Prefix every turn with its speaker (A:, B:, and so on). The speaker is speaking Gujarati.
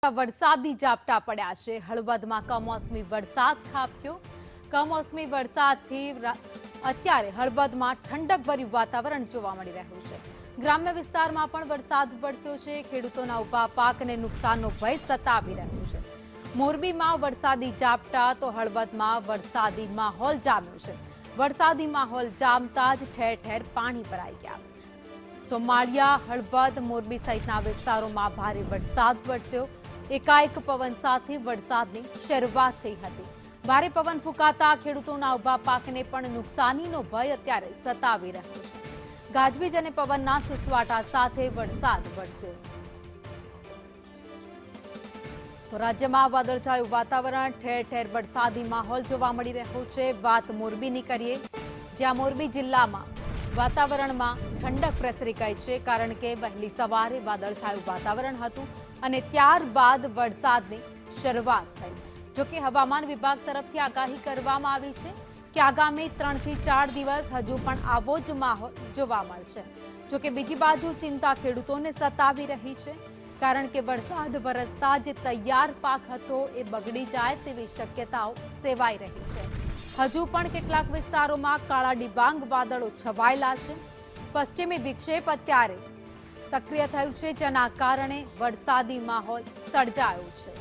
A: વરસાદી ઝાપટા પડ્યા છે। હળવદમાં કમોસમી વરસાદ ખાબક્યો। કમોસમી વરસાદથી અત્યારે હળવદમાં ઠંડકભર્યું વાતાવરણ જોવા મળી રહ્યું છે। ગ્રામ્ય વિસ્તારમાં પણ વરસાદ વરસ્યો છે। ખેડૂતોના ઊભા પાકને નુકસાનનો ભય સતાવી રહ્યો છે। મોરબીમાં વરસાદી ઝાપટા તો હળવદમાં વરસાદી માહોલ જામ્યો છે। વરસાદી માહોલ જામતા જ ઠેર ઠેર પાણી ભરાઈ ગયા। તો માળિયા, હળવદ, મોરબી સહિતના વિસ્તારોમાં ભારે વરસાદ વરસ્યો। એકાએક પવન સાથે વરસાદની શરૂઆત થઈ હતી। ભારે પવન ફૂંકાતા ખેડૂતોના ઊભા પાકને પણ નુકસાનીનો ભય અત્યારે સતાવી રહ્યો છે। ગાજવીજ અને પવનના સુસવાટા સાથે વરસાદ વરસ્યો। તો રાજ્યમાં વાદળછાયું વાતાવરણ, ઠેર ઠેર વરસાદી માહોલ જોવા મળી રહ્યો છે। વાત મોરબીની કરીએ, જ્યાં મોરબી જિલ્લામાં વાતાવરણમાં ઠંડક પ્રસરી ગઈ છે, કારણ કે વહેલી સવારે વાદળછાયું વાતાવરણ હતું અને ત્યારબાદ વરસાદની શરૂઆત થઈ। જોકે હવામાન વિભાગ તરફથી આગાહી કરવામાં આવી છે કે આગામી 3 થી 4 દિવસ હજુ પણ આવો જ માહોલ જોવા મળશે। જોકે બીજી બાજુ ચિંતા ખેડૂતોને સતાવી રહી છે, કારણ કે વરસાદ વરસતા જે તૈયાર પાક હતો એ બગડી જાય તેવી શક્યતાઓ સેવાઈ રહી છે। હજુ પણ કેટલાક વિસ્તારોમાં કાળા ડિબાંગ વાદળો છવાયેલા છે। પશ્ચિમી વિક્ષેપ અત્યારે સક્રિય થયું છે, જેના કારણે વરસાદી માહોલ સર્જાયો છે।